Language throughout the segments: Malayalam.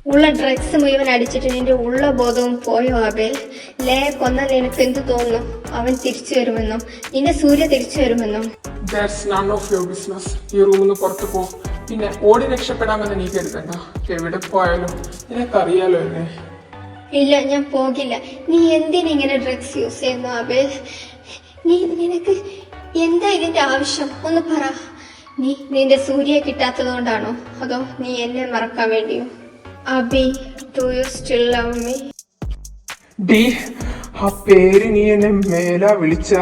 ഉള്ള ഡ്രഗ്സ് മുഴുവൻ അടിച്ചിട്ട് നിന്റെ ഉള്ള ബോധവും പോയോ ആബേൽ? ലേ കൊന്ന നിനക്ക് എന്ത് തോന്നുന്നു? അവൻ തിരിച്ചു വരുമെന്നോ? നിന്റെ സൂര്യ തിരിച്ചു വരുമെന്നോ? That's none of your business. ഈ റൂമിൽ നിന്ന് പുറത്തു പോ. പിന്നെ ഓടി രക്ഷപ്പെടാമെന്ന് നീ കരുതണ്ട. എവിടെ പോയാലും നിനക്കറിയാലോ എന്നെ. ഇല്ല, ഞാൻ പോകില്ല. നീ എന്തിനിങ്ങനെ ഡ്രഗ്സ് യൂസ് ചെയ്യുന്നു ആബേൽ? നിനക്ക് എന്താ ഇതിന്റെ ആവശ്യം? ഒന്ന് പറ. നീ നിന്റെ സൂര്യയെ കിട്ടാത്തത് കൊണ്ടാണോ, അതോ നീ എന്നെ മറക്കാൻ വേണ്ടിയോ? Abi, do you still love me? ഡി, ആ പേര് നീ എന്നെ മേലാ വിളിച്ച.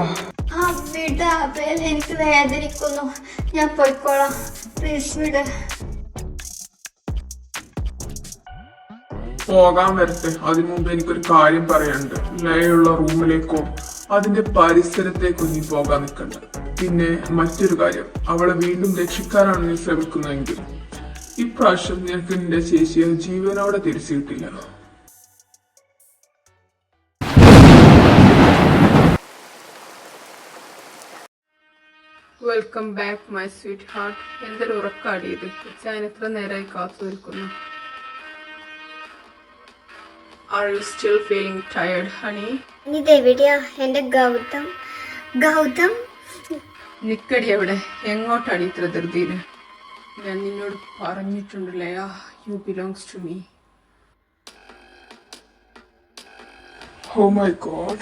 വിട അബേൽ, എനിക്ക് വേദനിക്കുന്നു. ഞാൻ പോയിക്കോളാം, പ്ലീസ് വിട്. പോകാൻ വരട്ടെ. അതിനു മുമ്പ് എനിക്കൊരു കാര്യം പറയാനുണ്ട്. ലയുള്ള റൂമിലേക്കോ അതിന്റെ പരിസരത്തേക്കോ നീ പോകാൻ നിൽക്കണ്ട. പിന്നെ മറ്റൊരു കാര്യം, അവളെ വീണ്ടും രക്ഷിക്കാനാണ് നീ ശ്രമിക്കുന്നതെങ്കിൽ ഇപ്രാവശ്യം നിനക്ക് നിന്റെ ചേച്ചിയെ ജീവനോടെ തിരിച്ചു കിട്ടില്ല. Welcome back my sweet heart. എന്തൊരു ഉറക്കാടിയത്. ഞാൻ എത്ര നേരമായി കാത്തു നിൽക്കുന്നു. Are you still feeling tired, honey? ഇതെവിടെയാ എന്റെ ഗൗതം? ഗൗതം നിക്കടി അവിടെ. എങ്ങോട്ടാണ് ഇത്ര ധൃതിയില്? ഞാൻ നിന്നോട് പറഞ്ഞിട്ടുണ്ടല്ലേ, you belongs to me. Oh my God.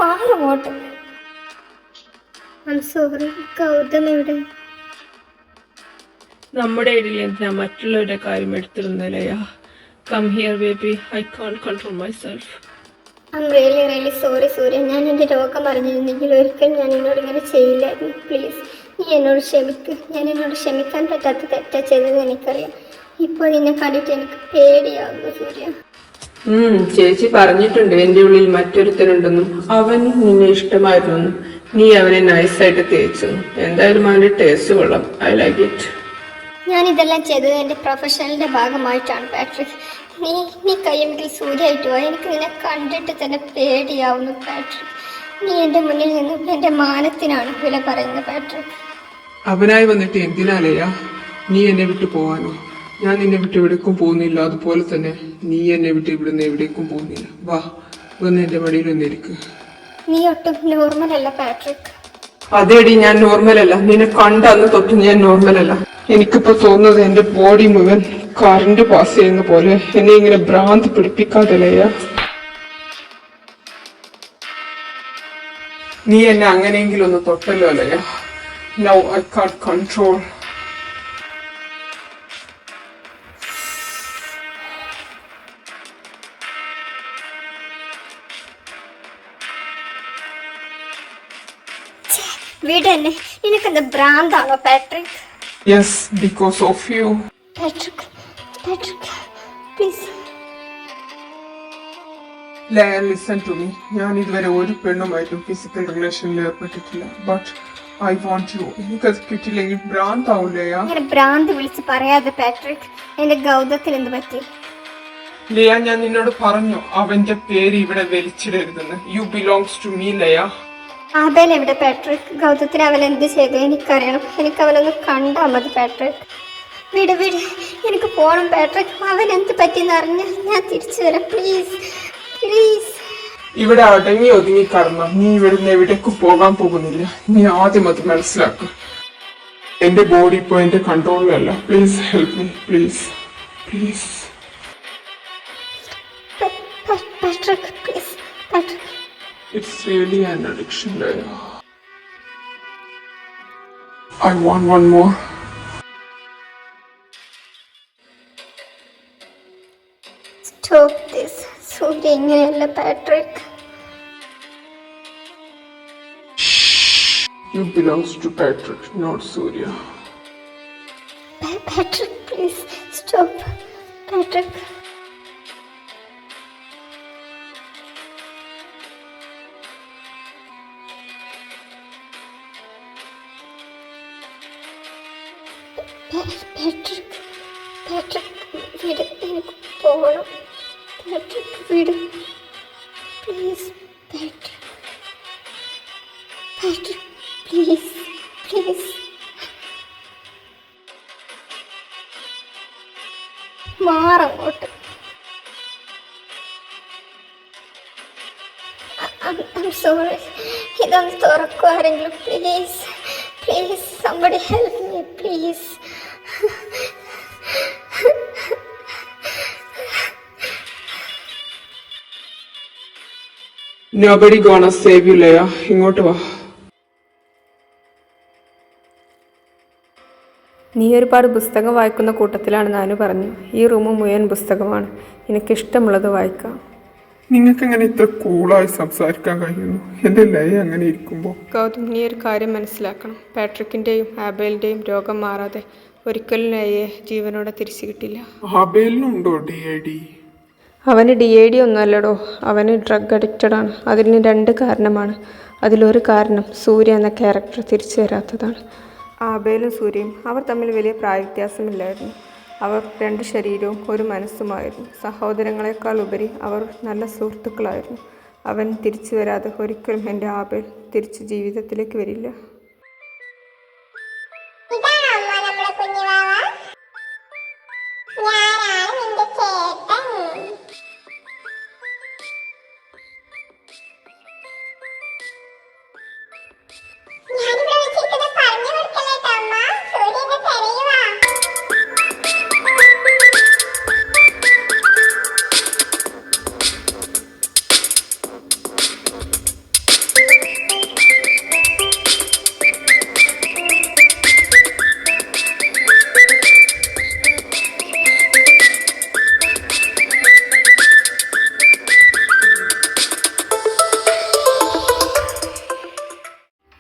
വാങ്ങോട്ട്. I'm sorry. ഗൗതം എവിടെ? നമ്മുടെ ഇടയിൽ എന്തിനാ മറ്റുള്ളവരുടെ കാര്യം എടുത്തിരുന്നല്ലയാ? Come here baby, I can't control myself. I'm really really sorry Surya. ഞാൻ എൻ്റെ രോഗം അറിഞ്ഞിരുന്നെങ്കിൽ ഒരിക്കലും ഞാൻ എന്നോട് ഇങ്ങനെ ചെയ്യില്ലായിരുന്നു. പ്ലീസ്, നീ എന്നോട് ക്ഷമിക്ക്. ഞാൻ എന്നോട് ക്ഷമിക്കാൻ പറ്റാത്ത തെറ്റാ ചെയ്തത് എനിക്കറിയാം. ഇപ്പോൾ നിന്നെ കണ്ടിട്ട് എനിക്ക് പേടിയാവുന്നു സൂര്യ. ചേച്ചി പറഞ്ഞിട്ടുണ്ട് എന്റെ ഉള്ളിൽ മറ്റൊരുത്തനുണ്ടെന്നും അവൻ നിന്നെ ഇഷ്ടമായിരുന്നു. നീ അവനെ നൈസായിട്ട് തേച്ചു. എന്തായാലും അവന്റെ ടേസ്റ്റ് കൊള്ളാം. I like it. ഞാൻ ഇതെല്ലാം ചെയ്തത് എൻ്റെ പ്രൊഫഷണലിന്റെ ഭാഗമായിട്ടാണ് പാട്രിക്. നീ കയ്യുമെങ്കിൽ സൂര്യയായിട്ട് പോയി. എനിക്ക് നിന്നെ കണ്ടിട്ട് തന്നെ പേടിയാവുന്നു പാട്രിക്. നീ എൻ്റെ മുന്നിൽ നിന്നും എൻ്റെ മാനത്തിനാണ് വില പറയുന്നത് പാട്രിക്. അവനായി വന്നിട്ട് എന്തിനാലയാ നീ എന്നെ വിട്ടു പോവാനോ? ഞാൻ നിന്നെ വിട്ട് എവിടേക്കും പോകുന്നില്ല. അതുപോലെ തന്നെ നീ എന്നെ വിട്ട് ഇവിടുന്ന് എവിടേക്കും പോകുന്നില്ല. വാ, വന്ന് എന്റെ മടിയിൽ വന്നിരിക്ക്. നീ ഒട്ടും നോർമൽ അല്ല പാട്രിക്. അതേടി, ഞാൻ നോർമൽ അല്ല. നിന്നെ കണ്ടന്ന് തൊട്ട് ഞാൻ നോർമൽ അല്ല. എനിക്കിപ്പോ തോന്നുന്നത് എന്റെ ബോഡി മുഴുവൻ കറണ്ട് പാസ് ചെയ്യുന്ന പോലെ. എന്നെ ഇങ്ങനെ ഭ്രാന്ത് പിടിപ്പിക്കാതല്ലയാ. നീ എന്നെ അങ്ങനെയെങ്കിലും ഒന്ന് തൊട്ടല്ലോ അല്ലയാ. Now I can't control. വീട് തന്നെ. നിനക്കെന്താ ഭ്രാന്താണോ Patrick? Yes, because of you. Patrick, Patrick please. Listen to me. ഞാൻ ഇതുവരെ ഒരു പെണ്ണുമായിട്ടും ഫിസിക്കൽ റിലേഷനിൽ ഏർപ്പെട്ടിട്ടില്ല. But I want you. എനിക്കത് കിട്ടില്ലെങ്കിൽ ഭ്രാന്താവൂലയാ. അങ്ങനെ ഭ്രാന്ത് വിളിച്ച് പറയാതെ പാട്രിക്. എന്റെ ഗൗതത്തിന് എന്ത് പറ്റി? ലയ, ഞാൻ നിന്നോട് പറഞ്ഞു അവന്റെ പേര് ഇവിടെ വലിച്ചിടരുതെന്ന്. യു ബിലോങ്സ് ടു മീ ലയ. ആബേൽ എവിടെ പാട്രിക്? ഗൗതത്തിന് അവൻ എന്ത് ചെയ്തു എനിക്കറിയണം. എനിക്ക് അവനൊന്ന് കണ്ടാൽ മതി പാട്രിക്. വിട് വിട്, എനിക്ക് പോകണം പാട്രിക്. അവൻ എന്ത് പറ്റിയെന്ന് അറിഞ്ഞാൽ ഞാൻ തിരിച്ചു വരാം. Please please. ഇവിടെ അടങ്ങി ഒതുങ്ങി കടന്നു. നീ ഇവിടുന്ന് എവിടേക്കും പോകാൻ പോകുന്നില്ല. നീ ആദ്യം അത് മനസ്സിലാക്കും. എന്റെ ബോഡി ഇപ്പോ എന്റെ കൺട്രോളിലല്ല. Please help me, please please. Patrick please. Patrick, It's really an addiction, Leia. I want one more. Stop this. സൂര്യ ഇങ്ങനെയല്ല Patrick. You belongs to Patrick, not Surya. Patrick, please stop. Patrick. Patrick, Patrick, വീട് എനിക്ക് പോകണം. Patrick, വീട് please. Patrick. Patrick, please please മാറങ്ങോട്ട്. സോറി, ഇതൊന്ന് തുറക്കൂ ആരെങ്കിലും, please please, somebody help me please. Nobody gonna save you, Leia. ഇങ്ങോട്ട് വാ. നീ ഒരുപാട് പുസ്തകം വായിക്കുന്ന കൂട്ടത്തിലാണ് നാനു പറഞ്ഞു. ഈ റൂം മുഴുവൻ പുസ്തകമാണ്, എനിക്കിഷ്ടമുള്ളത് വായിക്കാം. നിങ്ങൾക്ക് എങ്ങനെ ഇത്ര കൂളായി സംസാരിക്കാൻ കഴിയുന്നു എന്റെ ലയ അങ്ങനെ ഇരിക്കുമ്പോൾ? ഗൗതം, നീ ഒരു കാര്യം മനസ്സിലാക്കണം. പാട്രിക്കിൻ്റെയും ആബേലിൻ്റെയും രോഗം മാറാതെ ഒരിക്കലും ലയയെ ജീവനോടെ തിരിച്ചു കിട്ടില്ല. ആബേലിനുണ്ടോ DID? അവന് DID ഒന്നുമല്ലടോ, അവന് ഡ്രഗ് അഡിക്റ്റഡ് ആണ്. അതിന് 2 കാരണമാണ്. അതിലൊരു കാരണം സൂര്യ എന്ന ക്യാരക്ടർ തിരിച്ചു വരാത്തതാണ്. ആബേലും സൂര്യയും അവർ തമ്മിൽ വലിയ പ്രായവ്യത്യാസമില്ലായിരുന്നു. അവർ 2 ശരീരവും ഒരു മനസ്സുമായിരുന്നു. സഹോദരങ്ങളെക്കാൾ ഉപരി അവർ നല്ല സുഹൃത്തുക്കളായിരുന്നു. അവൻ തിരിച്ചു വരാതെ ഒരിക്കലും എൻ്റെ ആബേൽ തിരിച്ച് ജീവിതത്തിലേക്ക് വരില്ല.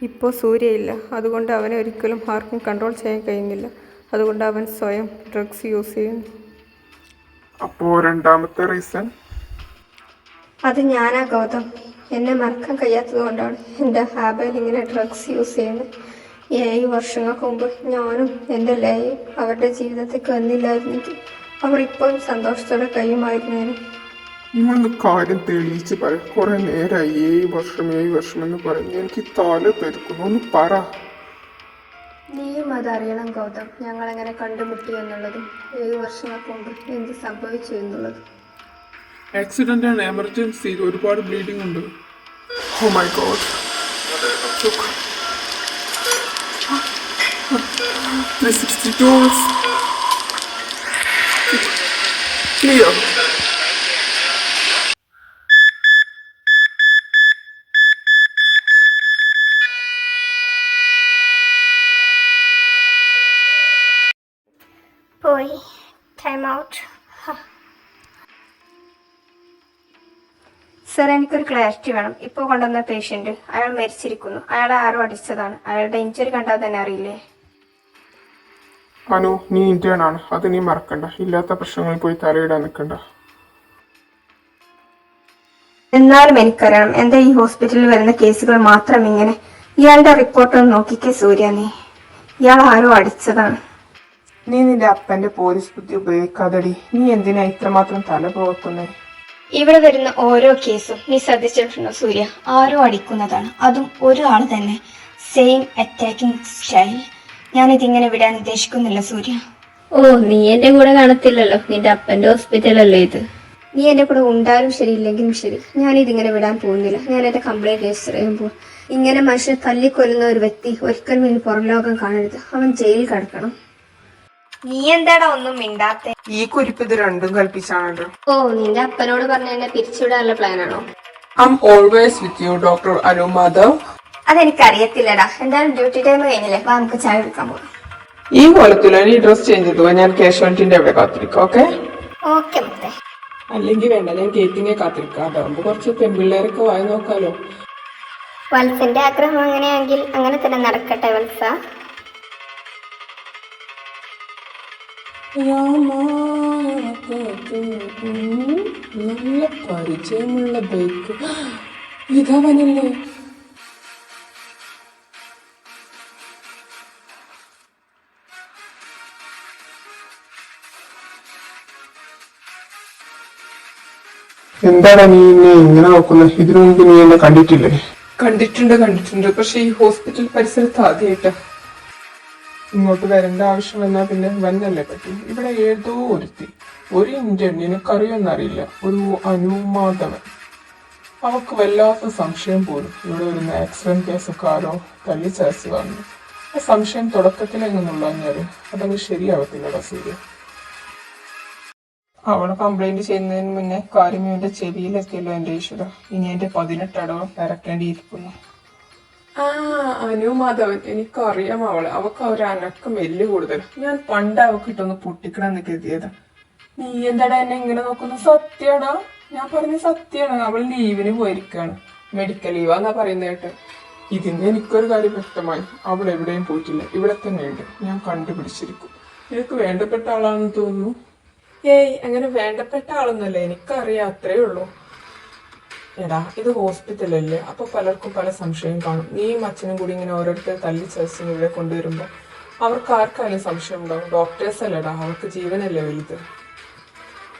ഇപ്പോൾ സൂര്യയില്ല, അതുകൊണ്ട് അവനെ ഒരിക്കലും ആർക്കും കൺട്രോൾ ചെയ്യാൻ കഴിയുന്നില്ല. അതുകൊണ്ട് അവൻ സ്വയം ഡ്രഗ്സ് യൂസ് ചെയ്യുന്നു. അപ്പോ രണ്ടാമത്തെ റീസൺ? അത് ഞാനാ ഗൗതം. എന്നെ മറക്കാൻ കഴിയാത്തത് കൊണ്ടാണ് എൻ്റെ ആബേൽ ഇങ്ങനെ ഡ്രഗ്സ് യൂസ് ചെയ്യുന്നത്. 7 വർഷങ്ങൾക്ക് മുമ്പ് ഞാനും എൻ്റെ ലയയും അവരുടെ ജീവിതത്തേക്ക് വന്നില്ലായിരുന്നെങ്കിൽ അവർ ഇപ്പോഴും സന്തോഷത്തോടെ കഴിയുമായിരുന്നേനെ. നിങ്ങളൊന്ന് കാര്യം തെളിയിച്ച് പറ. കുറെ നേരമായി 7 വർഷം എന്ന് പറഞ്ഞു. എനിക്ക് തല പെരുക്കുന്നു, ഒന്ന് പറ. നീയും അതറിയണം ഗൗതം, ഞങ്ങളെങ്ങനെ കണ്ടുമുട്ടി എന്നുള്ളതും 7 വർഷങ്ങൾക്ക് മുമ്പ് എന്ത് സംഭവിച്ചു എന്നുള്ളതും. ആക്സിഡന്റ് ആണ്, എമർജൻസി, ഒരുപാട് ബ്ലീഡിംഗ് ഉണ്ട്. Oh my god. 360 doors. Clear. പോയി, ടൈം ഔട്ട്. സർ, എനിക്കൊരു ക്ലാരിറ്റി വേണം. ഇപ്പോൾ കൊണ്ടുവന്ന പേഷ്യന്റ് അയാൾ മരിച്ചിരിക്കുന്നു. അയാളെ ആരോ അടിച്ചതാണ്. അയാളുടെ ഇഞ്ചറി കണ്ടാൽ തന്നെ അറിയില്ലേ? അനു, നീ ഇന്ത്യൻ ആണ്, അത് നീ മറക്കണ്ട. ഇല്ലാത്ത പ്രശ്നങ്ങളിൽ പോയി തലയിടാൻ നിൽക്കണ്ട. എന്നാലും എനിക്കറിയണം, എന്താ ഈ ഹോസ്പിറ്റലിൽ വരുന്ന കേസുകൾ മാത്രം ഇങ്ങനെ? ഇയാളുടെ റിപ്പോർട്ടൊന്ന് നോക്കിക്കേ സൂര്യ. ഇയാൾ ആരോ അടിച്ചതാണ്. നീ നിന്റെ അപ്പന്റെ പോലീസ് ബുദ്ധി ഉപയോഗിക്കാതടി. നീ എന്തിനാ ഇത്രമാത്രം തല പോകത്തുന്നേ? ഇവിടെ വരുന്ന ഓരോ കേസും നീ ശ്രദ്ധിച്ചിട്ടുണ്ടോ സൂര്യ? ആരോ അടിക്കുന്നതാണ്, അതും ഒരാൾ തന്നെ. Same attacking style. ഞാനിതിങ്ങനെ വിടാൻ ഉദ്ദേശിക്കുന്നില്ല സൂര്യ. ഓ, നീ എന്റെ കൂടെ കാണത്തില്ലല്ലോ. നിന്റെ അപ്പന്റെ ഹോസ്പിറ്റലല്ലേ ഇത്. നീ എന്റെ കൂടെ ഉണ്ടാലും ശരി ഇല്ലെങ്കിലും ശരി, ഞാനിതിങ്ങനെ വിടാൻ പോകുന്നില്ല. ഞാൻ എന്റെ കംപ്ലൈന്റ് രജിസ്റ്റർ ചെയ്യാൻ പോകും. ഇങ്ങനെ മനുഷ്യനെ തല്ലിക്കൊല്ലുന്ന ഒരു വ്യക്തി ഒരിക്കലും ഇനി പുറം ലോകം കാണരുത്. അവൻ ജയിലിൽ കിടക്കണം. നീ എന്താടാ ഒന്നും മിണ്ടാത്തെ? ഈ കുരിപ്പ് ഇത് രണ്ടും കൽപ്പിച്ചാണല്ലോ. ഓ, നിന്റെ അപ്പനോട് പറഞ്ഞ എന്നെ പിരിച്ചുവിടാനുള്ള പ്ലാനാണോ? I'm always with you, Dr. Anu Madhav. അതെനിക്കറിയത്തില്ലടാ. എന്തായാലും ഡ്യൂട്ടി ടൈം കഴിഞ്ഞില്ലേ, അപ്പൊ നമുക്ക് ചായ എടുക്കാൻ പോകാം. ഈ കോലത്തില് നീ ഡ്രസ് ചേഞ്ച് ചെയ്തു. ഞാൻ കാഷ്വാലിറ്റിന്റെ അവിടെ കാത്തിരിക്കാം. ഓക്കെ ഓക്കെ മുത്തേ. അല്ലെങ്കിൽ വേണ്ട, ഞാൻ ഗേറ്റിങ്ങെ കാത്തിരിക്കാം. അതാകുമ്പോ കുറച്ച് പെൺപിള്ളേരൊക്കെ വായി നോക്കാലോ. വത്സന്റെ ആഗ്രഹം അങ്ങനെയാണെങ്കിൽ അങ്ങനെ തന്നെ നടക്കട്ടെ വത്സ. നല്ല പരിചയമുള്ള ബൈക്ക് ഇതവനല്ലേ? എന്താണ് നീ ഇങ്ങനെ നോക്കുന്നത്? ഇതിനു മുമ്പ് നീ എന്നെ കണ്ടിട്ടില്ലേ? കണ്ടിട്ടുണ്ട്. പക്ഷെ ഈ ഹോസ്പിറ്റൽ പരിസരത്ത് ആദ്യമായിട്ട് ഇങ്ങോട്ട് വരേണ്ട ആവശ്യം വന്നാൽ പിന്നെ വന്നല്ലേ പറ്റി. ഇവിടെ ഏതോ ഒരു ഇന്ത്യൻ, നിനക്കറിയാന്നറിയില്ല, ഒരു അനുമാധവൻ. അവക്ക് വല്ലാത്ത സംശയം പോലും ഇവിടെ വരുന്ന ആക്സിഡന്റ് കേസൊക്കെ ആരോ തല്ലിച്ചരച്ച് വന്നു. ആ സംശയം തുടക്കത്തിലെങ്ങുള്ള അതങ്ങ് ശരിയാവത്തില്ലടാ സൂര്യ. അവളെ കംപ്ലൈന്റ് ചെയ്യുന്നതിന് മുന്നേ കാര്യമേന്റെ ചെവിയിലെത്തിയല്ലോ എന്റെ ഈശ്വര. ഇനി എന്റെ 18 അടവ് ഇറക്കേണ്ടിയിരിക്കുന്നു. അനുമാധവൻ, എനിക്കറിയാം അവളെ. അവക്ക് ഒരു അനക്കം വലിയ കൂടുതൽ. ഞാൻ പണ്ട് അവക്ക് ഇട്ടൊന്ന് പൊട്ടിക്കണമെന്ന് കരുതിയതാ. നീ എന്താടാ എന്നെ ഇങ്ങനെ നോക്കുന്നു? സത്യടാ, ഞാൻ പറഞ്ഞ സത്യമാണ്. അവൾ ലീവിന് പോയിരിക്കാണ്. മെഡിക്കൽ ലീവാന്നാ പറയുന്ന കേട്ട്. ഇതിന് എനിക്കൊരു കാര്യം വ്യക്തമായി. അവൾ എവിടെയും പോയിട്ടില്ല, ഇവിടെ തന്നെയുണ്ട്. ഞാൻ കണ്ടുപിടിച്ചിരിക്കും. നിനക്ക് വേണ്ടപ്പെട്ട ആളാണെന്ന് തോന്നുന്നു. ഏയ്, അങ്ങനെ വേണ്ടപ്പെട്ട ആളൊന്നുമല്ല, എനിക്കറിയാം, അത്രേ ഉള്ളൂ. എടാ, ഇത് ഹോസ്പിറ്റലല്ലേ, അപ്പൊ പലർക്കും പല സംശയം കാണും. നീയും അച്ഛനും കൂടി ഇങ്ങനെ ഓരോരുത്തർ തല്ലി ചതച്ചിന് ഇവിടെ കൊണ്ടുവരുമ്പോ അവർക്ക് ആർക്കായാലും സംശയം ഉണ്ടാവും. ഡോക്ടേഴ്സ് അല്ലടാ, അവർക്ക് ജീവനല്ലേ വലുത്.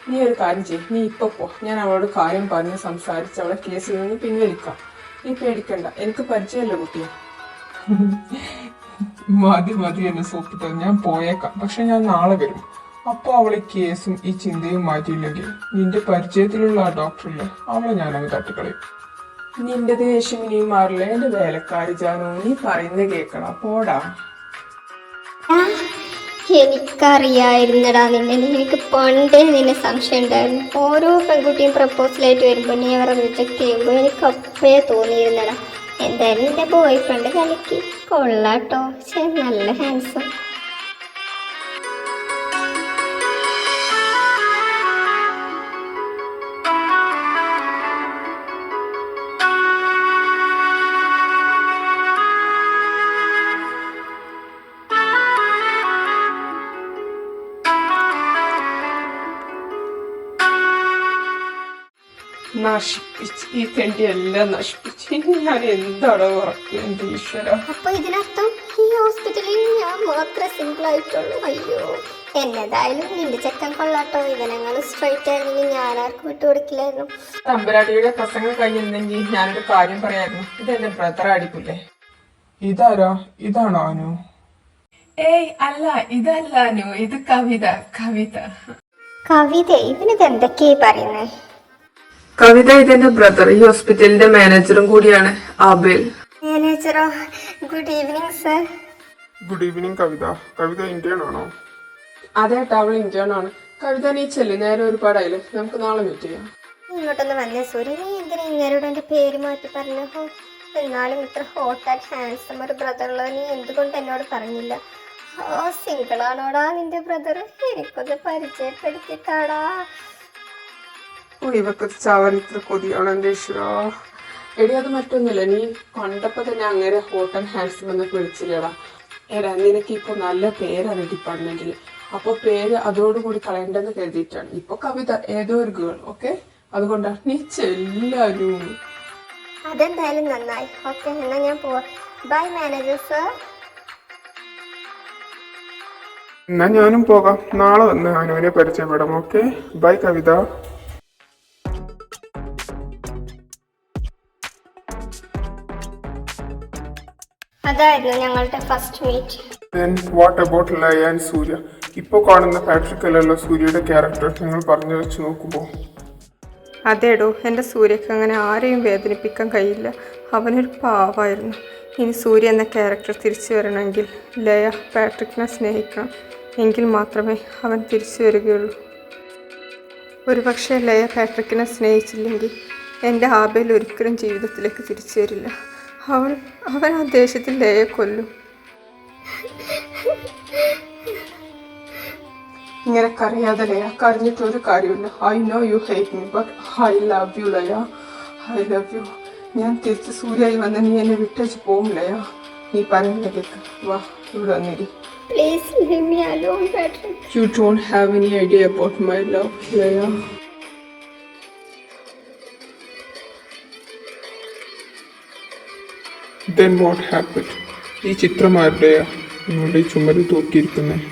നീ ഒരു കാര്യം ചെയ്യും, നീ ഇപ്പൊ പോ. ഞാൻ അവളോട് കാര്യം പറഞ്ഞ് സംസാരിച്ച് അവളെ കേസിൽ നിന്ന് പിൻവലിക്കാം. നീ പേടിക്കണ്ട, എനിക്ക് പരിചയമല്ല കുട്ടിയെ. മതി എന്നെ സോപ്പിട്ടോ, ഞാൻ പോയേക്കാം. പക്ഷെ ഞാൻ നാളെ വരും. അപ്പൊ അവളെ കേസും ഈ ചിന്തയും മാറ്റിയില്ലെങ്കിൽ നിന്റെ പരിചയത്തിലുള്ള ആ ഡോക്ടറില്ലേ, അവളെ ഞാനങ്ങ് തട്ടിക്കളയും. നിന്റെ ദേഷ്യം നീ മാറില്ല. എന്റെ വേലക്കാരി ജാനു, നീ പറയുന്നത് കേക്കണം. പോടാ. എനിക്കറിയായിരുന്നടാ നിന്നെ. എനിക്ക് പണ്ടേ നിന്നെ സംശയം ഉണ്ടായിരുന്നു. ഓരോ പെൺകുട്ടിയും പ്രപ്പോസലായിട്ട് വരുമ്പോൾ നീ അവരെ റിജക്ട് ചെയ്യുമ്പോൾ എനിക്ക് അപ്പേ തോന്നിയിരുന്നടാ. എന്തായാലും എൻ്റെ ബോയ് ഫ്രണ്ട് കളിക്ക് കൊള്ളാട്ടോ. നല്ല ഹാൻസം. നശിപ്പിച്ച് ഈ തെണ്ടി എല്ലാം നശിപ്പിച്ച്. ഇനി ഞാൻ എന്താണോ ഉറക്കുക എന്റെ ഈശ്വര. അപ്പൊ ഇതിനർത്ഥം ഈ ഹോസ്പിറ്റലിൽ ഞാൻ മാത്രമേ സിംഗിൾ ആയിട്ടുള്ളൂ. അയ്യോ, എന്നതായാലും നിന്റെ ചെക്കൻ കൊള്ളാട്ടോ. ഇവനങ്ങൾ സ്ട്രൈറ്റ് ആയിരുന്നെങ്കിൽ ഞാൻ ആർക്കും വിട്ടുകൊടുക്കില്ലായിരുന്നു. തമ്പരാട്ടിയുടെ പ്രസംഗം കഴിഞ്ഞിരുന്നെങ്കിൽ ഞാനൊരു കാര്യം പറയായിരുന്നു. ഇതെന്റെ ബ്രദർ അടിക്കില്ലേ. ഇതാരാ? ഇതാണോ അനു? ഏയ് അല്ല, ഇതല്ല അനു, ഇത് കവിത. കവിത? ഇവനിത് എന്തൊക്കെയായി പറയുന്നേ? കവിത ഇതെന്റെ ബ്രദർ, ഈ ഹോസ്പിറ്റലിന്റെ മാനേജറും കൂടിയാണ്, ആബേൽ. മാനേജറോ? Good evening sir. Good evening Kavitha. Kavitha Indian ആണോ? അതേട്ടാ, അവൾ ഇന്ത്യൻ ആണ്. കവിത നീ ചെല്ലി, നേരെ ഒരുപാടായില്ലേ, നമുക്ക് നാളെ മീറ്റ് ചെയ്യാം. ഇങ്ങോട്ടൊന്ന് വന്നേ സൂര്യ. നീ എന്തിനാ ഇങ്ങനോട് എന്റെ പേര് മാറ്റി പറഞ്ഞു? എന്നാലും ഇത്ര ഹോട്ട് ആൻഡ് ഹാൻസം ഒരു ബ്രദർ ഉള്ളത് നീ എന്തുകൊണ്ട് എന്നോട് പറഞ്ഞില്ല? സിംഗിൾ ആണോടാ നിന്റെ ബ്രദർ? എനിക്കൊന്ന് പരിചയപ്പെടുത്തിത്താടാ. ഇവക്ക് ചാവാൻ ഇത്ര കൊതിയാണ് എന്റെ ഈശ്വര. എടി, അത് മറ്റൊന്നുമില്ല, നീ കണ്ടപ്പോ തന്നെ അങ്ങനെ ഹോട്ട് ആൻഡ് ഹാൻസം എന്നൊക്കെ വിളിച്ചില്ലടാ. എടാ, നിനക്ക് ഇപ്പൊ നല്ല പേരാണ് ഡിപ്പാർട്ട്മെന്റിൽ. അപ്പൊ പേര് അതോടുകൂടി കളയണ്ടെന്ന് കരുതിയിട്ടാണ്. ഇപ്പൊ കവിത ഏതോ ഒരു ഗേൾ. ഓക്കെ, അതുകൊണ്ടാണ്. നീ ചെല്ലാനും. അതെന്തായാലും നന്നായി. ഓക്കെ, എന്നാ ഞാൻ പോവാ. Bye manager sir. എന്നാ ഞാനും പോകാം. നാളെ വന്ന് അനുവിനെ പരിചയപ്പെടാം. Okay, bye Kavitha. അതായിരുന്നു ഞങ്ങളുടെ first meet. Then what about Laya and Surya? ഇപ്പോൾ കാണുന്ന പാട്രിക് അല്ലല്ലോ സൂര്യയുടെ ക്യാരക്ടർ. നിങ്ങൾ പറഞ്ഞു വെച്ച് നോക്കുമ്പോൾ. അതേടോ, എൻ്റെ സൂര്യക്ക് അങ്ങനെ ആരെയും വേദനിപ്പിക്കാൻ കഴിയില്ല. അവനൊരു പാവമായിരുന്നു. ഇനി സൂര്യ എന്ന ക്യാരക്ടർ തിരിച്ചു വരണമെങ്കിൽ ലയ പാട്രിക്കിനെ സ്നേഹിക്കണം. എങ്കിൽ മാത്രമേ അവൻ തിരിച്ചു വരികയുള്ളൂ. ഒരുപക്ഷെ ലയ പാട്രിക്കിനെ സ്നേഹിച്ചില്ലെങ്കിൽ എൻ്റെ ആബേൽ ഒരിക്കലും ജീവിതത്തിലേക്ക് തിരിച്ചു വരില്ല. അവൻ ആ ദേഷ്യത്തിൽ ലയെ കൊല്ലും. ഇങ്ങനെ കരയാതെ ലയ, കരഞ്ഞിട്ടൊരു കാര്യമില്ല. I know U hate me, but I love you Laya. I love you. ഞാൻ തിരിച്ച് സൂര്യായി വന്ന് നീ എന്നെ വിട്ടേച്ച് പോവും ലയ. നീ പറയുന്നത് കേൾക്ക്. വാ, ഇവിടെ വന്നിരി. Please leave me alone, Patrick. You don't have any idea about my love, Leia. Then what happened? ഈ ചിത്രം ആരുടെയാ നിങ്ങളുടെ ചുമരിൽ തൂക്കിയിരിക്കുന്നത്?